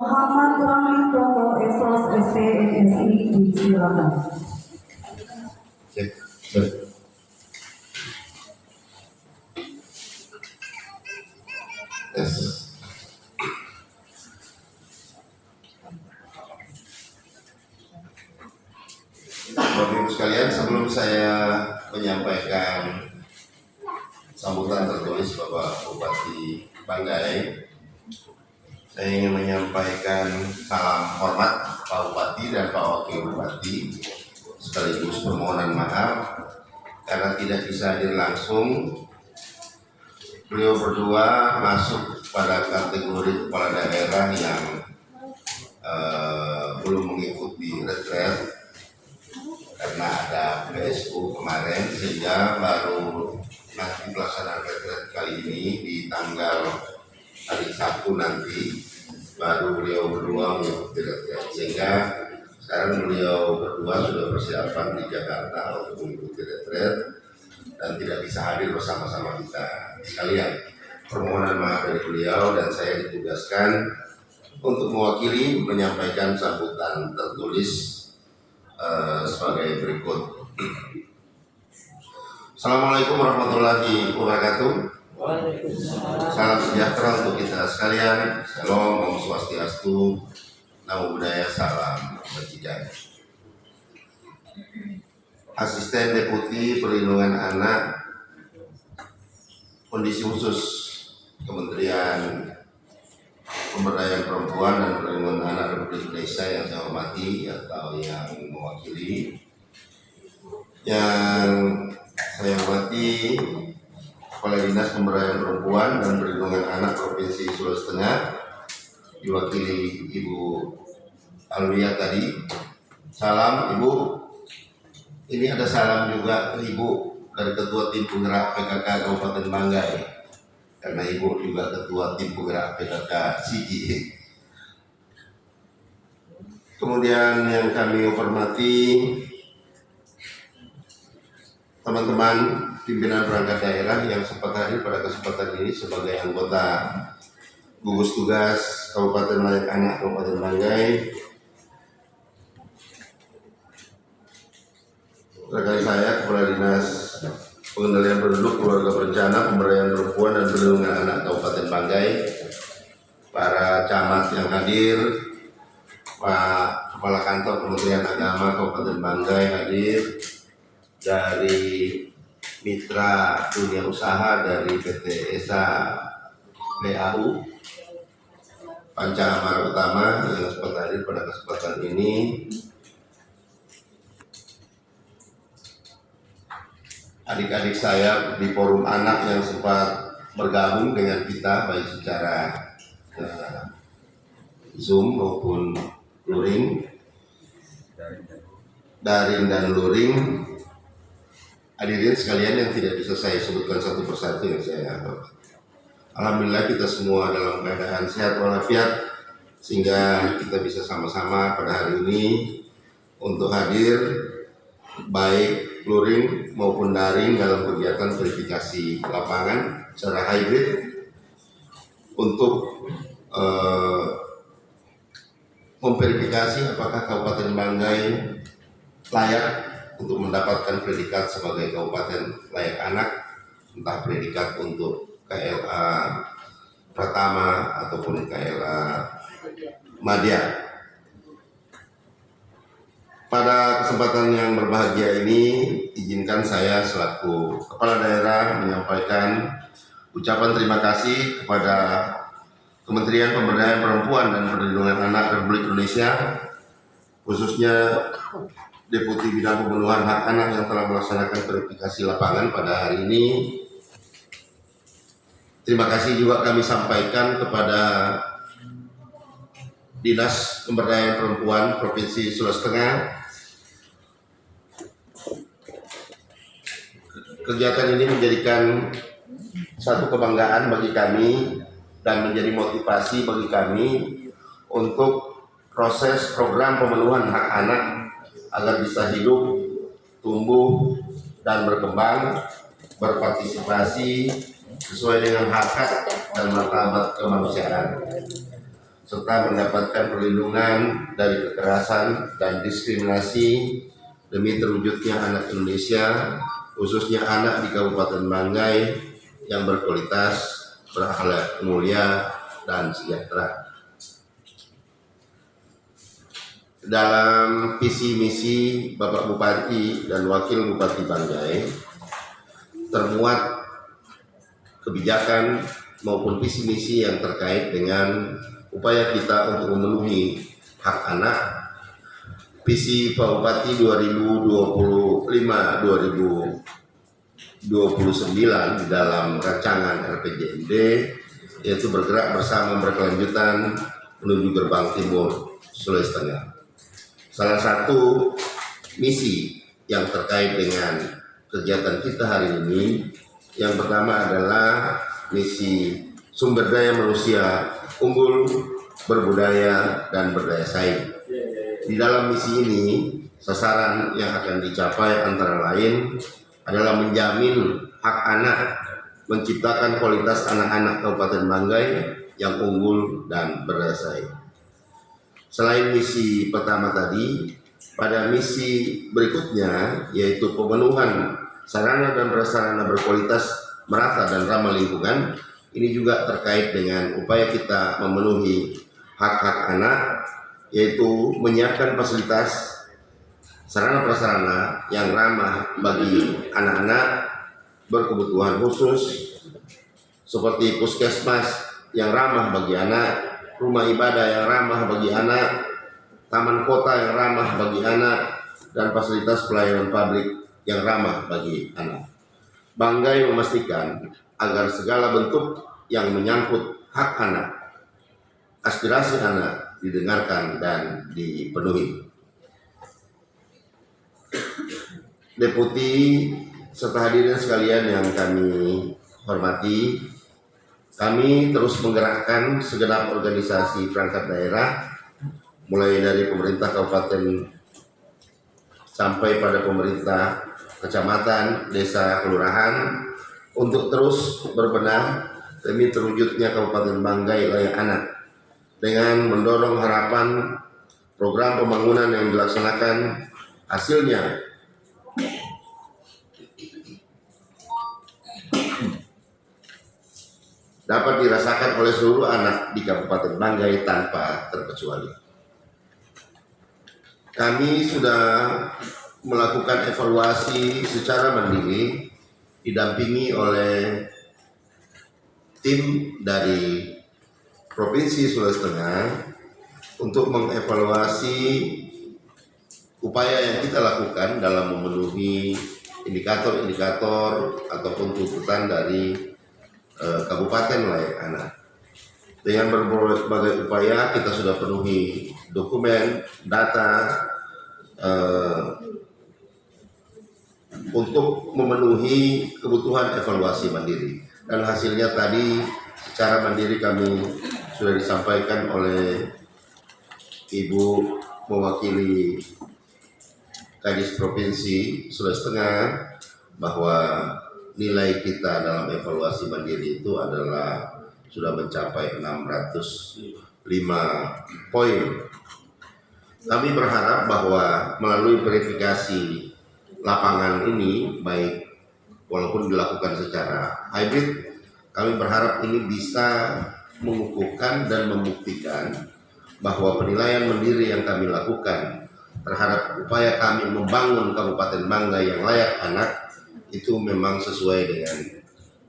Muhammad Rami Toto Esos SPNSI silakan. Cek, cek. Tes. Bapak Ibu sekalian, sebelum saya menyampaikan sambutan tertulis Bapak Bupati Banggai, saya ingin menyampaikan salam hormat Pak Bupati dan Pak Wakil Bupati, sekaligus permohonan maaf karena tidak bisa hadir langsung. Beliau berdua masuk pada kategori kepala daerah yang belum mengikuti retret karena ada PSU kemarin, sehingga baru nanti pelaksanaan retret kali ini di tanggal hari Sabtu nanti baru beliau berdua mengikuti retret, sehingga sekarang beliau berdua sudah persiapan di Jakarta untuk mengikuti retret dan tidak bisa hadir bersama-sama kita sekalian. Permohonan maaf dari beliau dan saya ditugaskan untuk mewakili menyampaikan sambutan tertulis sebagai berikut. Assalamualaikum warahmatullahi wabarakatuh. Salam sejahtera untuk kita sekalian. Shalom, Om Swastiastu, Namo Buddhaya, salam kebajikan. Asisten Deputi Perlindungan Anak Kondisi Khusus Kementerian Pemberdayaan Perempuan dan Perlindungan Anak Republik Indonesia yang saya hormati atau yang mewakili, yang saya hormati Kepala Dinas Pemberdayaan Perempuan dan Perlindungan Anak Provinsi Sulawesi Tengah, diwakili Ibu Alwia tadi. Salam Ibu. Ini ada salam juga ke Ibu dari Ketua Tim Penggerak PKK Kabupaten Banggai, karena Ibu juga Ketua Tim Penggerak PKK Sigi. Kemudian yang kami hormati teman-teman pimpinan perangkat daerah yang sempat hadir pada kesempatan ini sebagai anggota gugus tugas Kabupaten Layak Anak Kabupaten Banggai, rekan saya Kepala Dinas Pengendalian Penduduk, Keluarga Berencana, Pemberdayaan Perempuan dan Perlindungan Anak Kabupaten Banggai, para camat yang hadir, Pak Kepala Kantor Kementerian Agama Kabupaten Banggai hadir, dari mitra dunia usaha dari PT ESA PAU, Panca Amara Utama yang sempat hadir pada kesempatan ini, adik-adik saya di forum anak yang sempat bergabung dengan kita baik secara Zoom maupun luring, daring dan luring, hadirin sekalian yang tidak bisa saya sebutkan satu persatu yang saya hormati. Alhamdulillah kita semua dalam keadaan sehat walafiat sehingga kita bisa sama-sama pada hari ini untuk hadir baik luring maupun daring dalam kegiatan verifikasi lapangan secara hybrid untuk memverifikasi apakah Kabupaten Banggai layak untuk mendapatkan predikat sebagai Kabupaten Layak Anak, entah predikat untuk KLA Pratama ataupun KLA Madya. Pada kesempatan yang berbahagia ini, izinkan saya selaku Kepala Daerah menyampaikan ucapan terima kasih kepada Kementerian Pemberdayaan Perempuan dan Perlindungan Anak Republik Indonesia, khususnya Deputi Bidang Pemenuhan Hak Anak yang telah melaksanakan verifikasi lapangan pada hari ini. Terima kasih juga kami sampaikan kepada Dinas Pemberdayaan Perempuan Provinsi Sulawesi Tengah. Kegiatan ini menjadikan satu kebanggaan bagi kami dan menjadi motivasi bagi kami untuk proses program pemenuhan hak anak agar bisa hidup, tumbuh, dan berkembang, berpartisipasi sesuai dengan hak dan martabat kemanusiaan. serta mendapatkan perlindungan dari kekerasan dan diskriminasi demi terwujudnya anak Indonesia, khususnya anak di Kabupaten Banggai yang berkualitas, berakhlak mulia, dan sejahtera. Dalam visi misi Bapak Bupati dan Wakil Bupati Banggai termuat kebijakan maupun visi misi yang terkait dengan upaya kita untuk memenuhi hak anak. Visi Pak Bupati 2025-2029 di dalam rancangan RPJMD yaitu bergerak bersama berkelanjutan menuju gerbang timur Sulawesi Tengah. Salah satu misi yang terkait dengan kegiatan kita hari ini yang pertama adalah misi sumber daya manusia unggul, berbudaya, dan berdaya saing. Di dalam misi ini, sasaran yang akan dicapai antara lain adalah menjamin hak anak, menciptakan kualitas anak-anak Kabupaten Banggai yang unggul dan berdaya saing. Selain misi pertama tadi, pada misi berikutnya yaitu pemenuhan sarana dan prasarana berkualitas, merata dan ramah lingkungan. Ini juga terkait dengan upaya kita memenuhi hak-hak anak, yaitu menyiapkan fasilitas sarana prasarana yang ramah bagi anak-anak berkebutuhan khusus seperti puskesmas yang ramah bagi anak, rumah ibadah yang ramah bagi anak, taman kota yang ramah bagi anak, dan fasilitas pelayanan publik yang ramah bagi anak. Banggai memastikan agar segala bentuk yang menyangkut hak anak, aspirasi anak didengarkan dan dipenuhi. Deputi serta hadirin sekalian yang kami hormati, kami terus menggerakkan segenap organisasi perangkat daerah, mulai dari pemerintah kabupaten sampai pada pemerintah kecamatan, desa, kelurahan, untuk terus berbenah demi terwujudnya Kabupaten Banggai layak anak, dengan mendorong harapan program pembangunan yang dilaksanakan hasilnya dapat dirasakan oleh seluruh anak di Kabupaten Banggai tanpa terkecuali. Kami sudah melakukan evaluasi secara mandiri didampingi oleh tim dari Provinsi Sulawesi Tengah untuk mengevaluasi upaya yang kita lakukan dalam memenuhi indikator-indikator ataupun tuntutan dari Kabupaten layak anak. Dengan berbagai upaya kita sudah penuhi dokumen, data untuk memenuhi kebutuhan evaluasi mandiri, dan hasilnya tadi secara mandiri kami sudah disampaikan oleh Ibu mewakili Kadis Provinsi Sulawesi Tengah bahwa nilai kita dalam evaluasi mandiri itu adalah sudah mencapai 605 poin. Kami berharap bahwa melalui verifikasi lapangan ini, baik walaupun dilakukan secara hybrid, kami berharap ini bisa mengukuhkan dan membuktikan bahwa penilaian mandiri yang kami lakukan terhadap upaya kami membangun Kabupaten Banggai yang layak anak itu memang sesuai dengan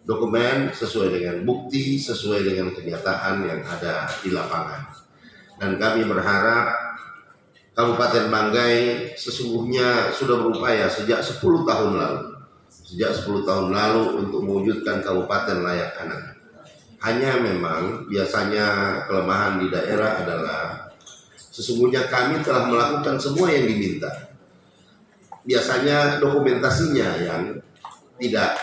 dokumen, sesuai dengan bukti, sesuai dengan kenyataan yang ada di lapangan. Dan kami berharap Kabupaten Banggai sesungguhnya sudah berupaya sejak 10 tahun lalu untuk mewujudkan kabupaten layak anak. Hanya memang biasanya kelemahan di daerah adalah sesungguhnya kami telah melakukan semua yang diminta. Biasanya dokumentasinya yang tidak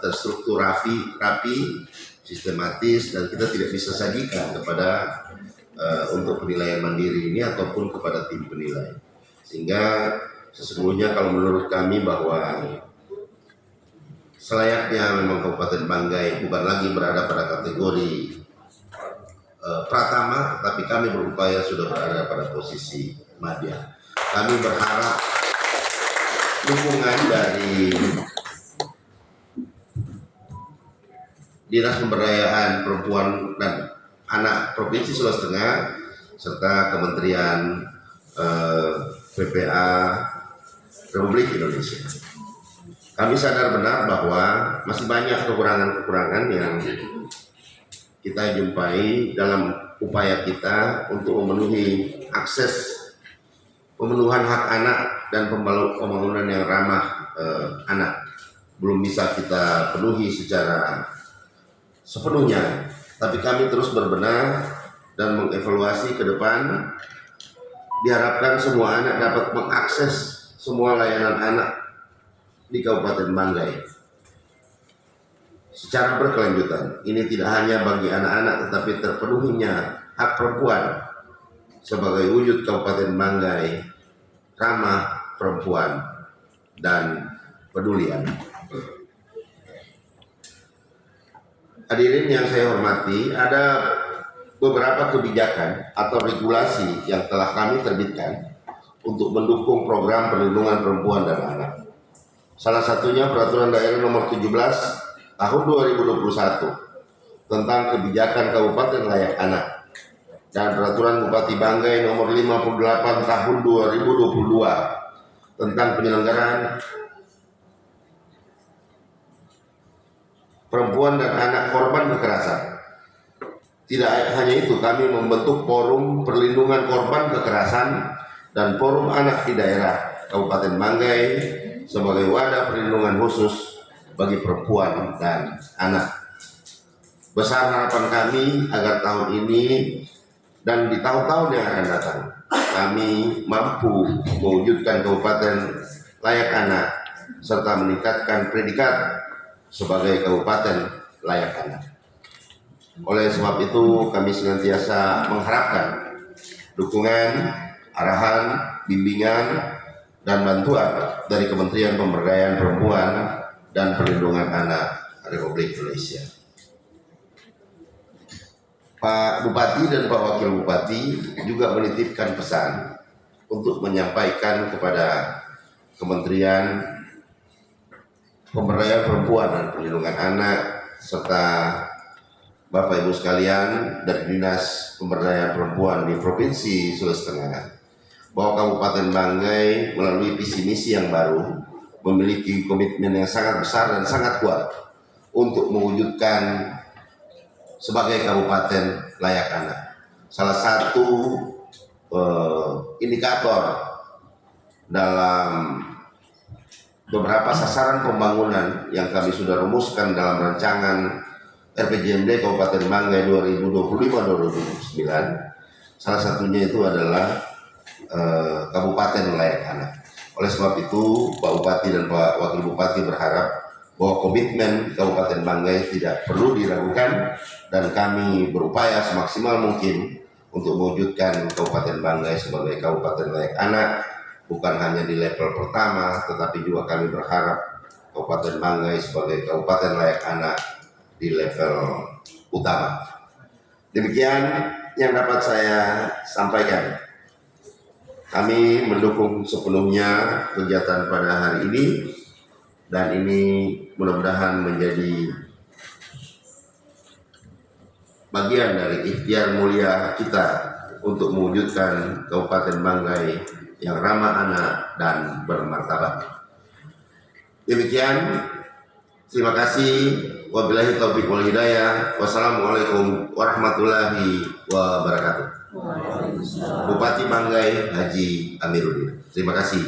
terstruktur rapi, sistematis, dan kita tidak bisa sajikan kepada untuk penilaian mandiri ini ataupun kepada tim penilai. Sehingga sesungguhnya kalau menurut kami bahwa selayaknya memang Kabupaten Banggai bukan lagi berada pada kategori pratama, tapi kami berupaya sudah berada pada posisi madya. Kami berharap dukungan dari Dinas Pemberdayaan Perempuan dan Anak Provinsi Sulawesi Tengah serta Kementerian PPA Republik Indonesia. Kami sadar benar bahwa masih banyak kekurangan-kekurangan yang kita jumpai dalam upaya kita untuk memenuhi pemenuhan hak anak dan pembangunan yang ramah anak. Belum bisa kita penuhi secara sepenuhnya, tapi kami terus berbenah dan mengevaluasi ke depan. Diharapkan semua anak dapat mengakses semua layanan anak di Kabupaten Banggai secara berkelanjutan. Ini tidak hanya bagi anak-anak, tetapi terpenuhinya hak perempuan sebagai wujud Kabupaten Banggai ramah perempuan dan pedulian. Hadirin yang saya hormati, ada beberapa kebijakan atau regulasi yang telah kami terbitkan untuk mendukung program perlindungan perempuan dan anak. Salah satunya Peraturan Daerah Nomor 17 Tahun 2021 tentang kebijakan Kabupaten Layak Anak dan Peraturan Bupati Banggai Nomor 58 Tahun 2022 tentang penyelenggaraan perempuan dan anak korban kekerasan. Tidak hanya itu, kami membentuk Forum Perlindungan Korban Kekerasan dan Forum Anak di Daerah Kabupaten Banggai sebagai wadah perlindungan khusus bagi perempuan dan anak. Besar harapan kami agar tahun ini dan di tahun-tahun yang akan datang kami mampu mewujudkan Kabupaten Layak Anak serta meningkatkan predikat sebagai Kabupaten Layak Anak. Oleh sebab itu kami senantiasa mengharapkan dukungan, arahan, bimbingan, dan bantuan dari Kementerian Pemberdayaan Perempuan dan Perlindungan Anak Republik Indonesia. Pak Bupati dan Pak Wakil Bupati juga menitipkan pesan untuk menyampaikan kepada Kementerian Pemberdayaan Perempuan dan Perlindungan Anak serta Bapak Ibu sekalian dari Dinas Pemberdayaan Perempuan di Provinsi Sulawesi Tengah bahwa Kabupaten Banggai melalui visi misi yang baru memiliki komitmen yang sangat besar dan sangat kuat untuk mewujudkan sebagai Kabupaten Layak Anak. Salah satu indikator dalam beberapa sasaran pembangunan yang kami sudah rumuskan dalam rancangan RPJMD Kabupaten Banggai 2025-2029, salah satunya itu adalah Kabupaten Layak Anak. Oleh sebab itu, Pak Bupati dan Pak Wakil Bupati berharap bahwa komitmen Kabupaten Banggai tidak perlu diragukan dan kami berupaya semaksimal mungkin untuk mewujudkan Kabupaten Banggai sebagai Kabupaten Layak Anak, bukan hanya di level pertama, tetapi juga kami berharap Kabupaten Banggai sebagai Kabupaten Layak Anak di level utama. Demikian yang dapat saya sampaikan. Kami mendukung sepenuhnya kegiatan pada hari ini dan ini mudah-mudahan menjadi bagian dari ikhtiar mulia kita untuk mewujudkan Kabupaten Banggai yang ramah anak dan bermartabat. Demikian, terima kasih. Wabillahi taufiq wal hidayah. Wassalamualaikum warahmatullahi wabarakatuh. Bupati Banggai Haji Amiruddin. Terima kasih.